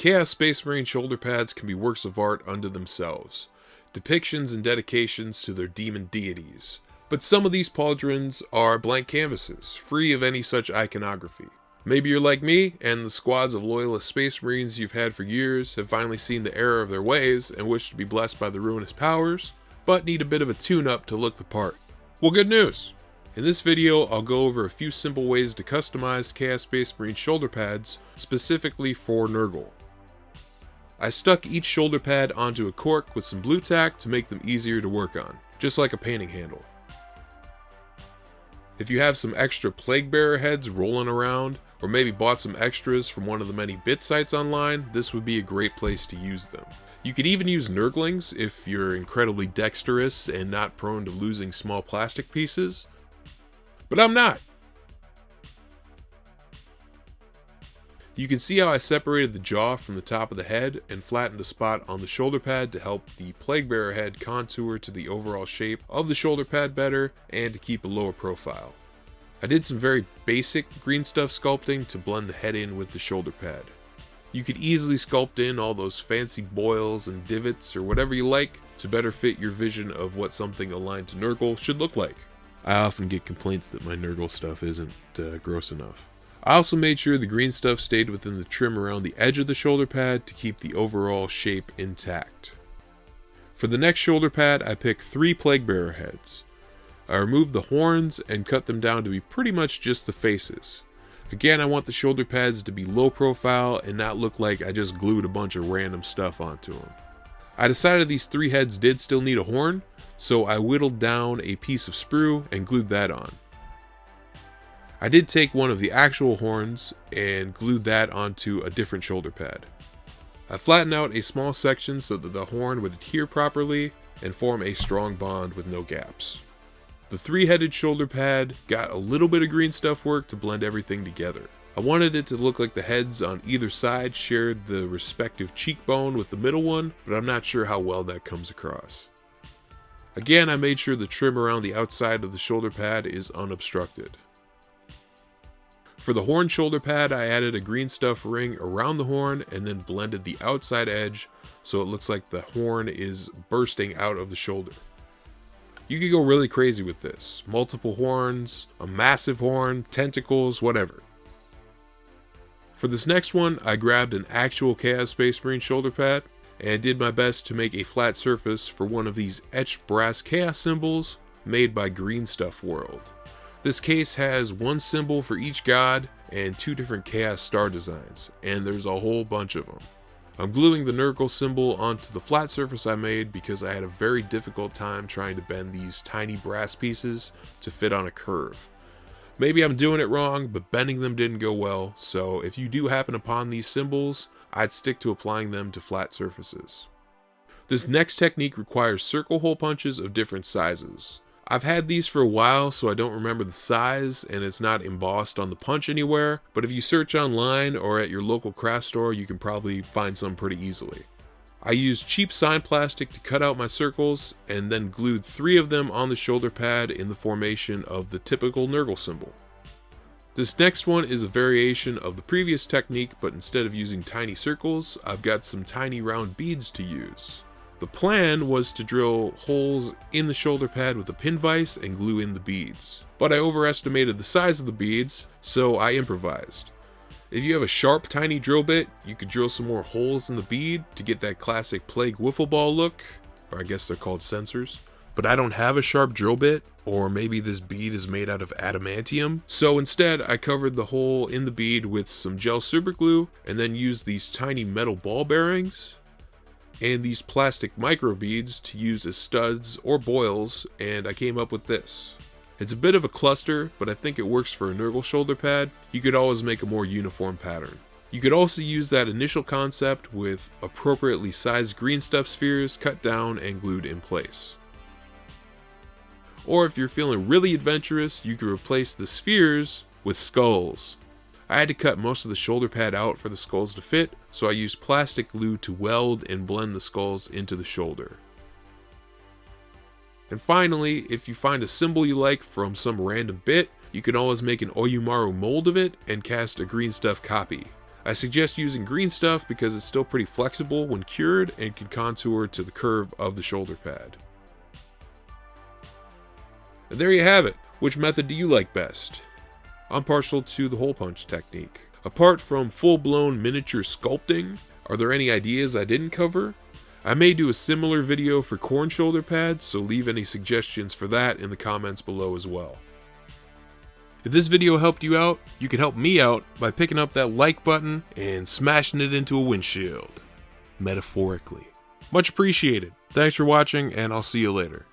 Chaos Space Marine shoulder pads can be works of art unto themselves, depictions and dedications to their demon deities. But some of these pauldrons are blank canvases, free of any such iconography. Maybe you're like me, and the squads of loyalist Space Marines you've had for years have finally seen the error of their ways and wish to be blessed by the ruinous powers, but need a bit of a tune-up to look the part. Well, good news! In this video, I'll go over a few simple ways to customize Chaos Space Marine shoulder pads, specifically for Nurgle. I stuck each shoulder pad onto a cork with some blue tack to make them easier to work on, just like a painting handle. If you have some extra plague bearer heads rolling around, or maybe bought some extras from one of the many bit sites online, this would be a great place to use them. You could even use Nurglings if you're incredibly dexterous and not prone to losing small plastic pieces. But I'm not! You can see how I separated the jaw from the top of the head and flattened a spot on the shoulder pad to help the plague bearer head contour to the overall shape of the shoulder pad better and to keep a lower profile. I did some very basic green stuff sculpting to blend the head in with the shoulder pad. You could easily sculpt in all those fancy boils and divots or whatever you like to better fit your vision of what something aligned to Nurgle should look like. I often get complaints that my Nurgle stuff isn't gross enough. I also made sure the green stuff stayed within the trim around the edge of the shoulder pad to keep the overall shape intact. For the next shoulder pad, I picked 3 plague bearer heads. I removed the horns and cut them down to be pretty much just the faces. Again, I want the shoulder pads to be low profile and not look like I just glued a bunch of random stuff onto them. I decided these 3 heads did still need a horn, so I whittled down a piece of sprue and glued that on. I did take one of the actual horns and glued that onto a different shoulder pad. I flattened out a small section so that the horn would adhere properly and form a strong bond with no gaps. The 3-headed shoulder pad got a little bit of green stuff work to blend everything together. I wanted it to look like the heads on either side shared the respective cheekbone with the middle one, but I'm not sure how well that comes across. Again, I made sure the trim around the outside of the shoulder pad is unobstructed. For the horn shoulder pad, I added a green stuff ring around the horn and then blended the outside edge so it looks like the horn is bursting out of the shoulder. You could go really crazy with this. Multiple horns, a massive horn, tentacles, whatever. For this next one, I grabbed an actual Chaos Space Marine shoulder pad and did my best to make a flat surface for one of these etched brass chaos symbols made by Green Stuff World. This case has 1 symbol for each god and 2 different chaos star designs, and there's a whole bunch of them. I'm gluing the Nurgle symbol onto the flat surface I made because I had a very difficult time trying to bend these tiny brass pieces to fit on a curve. Maybe I'm doing it wrong, but bending them didn't go well, so if you do happen upon these symbols, I'd stick to applying them to flat surfaces. This next technique requires circle hole punches of different sizes. I've had these for a while, so I don't remember the size, and it's not embossed on the punch anywhere, but if you search online or at your local craft store, you can probably find some pretty easily. I used cheap sign plastic to cut out my circles, and then glued 3 of them on the shoulder pad in the formation of the typical Nurgle symbol. This next one is a variation of the previous technique, but instead of using tiny circles, I've got some tiny round beads to use. The plan was to drill holes in the shoulder pad with a pin vise and glue in the beads, but I overestimated the size of the beads, so I improvised. If you have a sharp tiny drill bit, you could drill some more holes in the bead to get that classic plague wiffle ball look, or I guess they're called sensors. But I don't have a sharp drill bit, or maybe this bead is made out of adamantium, so instead I covered the hole in the bead with some gel super glue and then used these tiny metal ball bearings and these plastic micro beads to use as studs or boils, and I came up with this. It's a bit of a cluster, but I think it works for a Nurgle shoulder pad. You could always make a more uniform pattern. You could also use that initial concept with appropriately sized green stuff spheres cut down and glued in place. Or if you're feeling really adventurous, you could replace the spheres with skulls. I had to cut most of the shoulder pad out for the skulls to fit, so I used plastic glue to weld and blend the skulls into the shoulder. And finally, if you find a symbol you like from some random bit, you can always make an Oyumaru mold of it and cast a green stuff copy. I suggest using green stuff because it's still pretty flexible when cured and can contour to the curve of the shoulder pad. And there you have it. Which method do you like best? I'm partial to the hole punch technique. Apart from full-blown miniature sculpting, are there any ideas I didn't cover? I may do a similar video for corn shoulder pads, so leave any suggestions for that in the comments below as well. If this video helped you out, you can help me out by picking up that like button and smashing it into a windshield. Metaphorically. Much appreciated. Thanks for watching, and I'll see you later.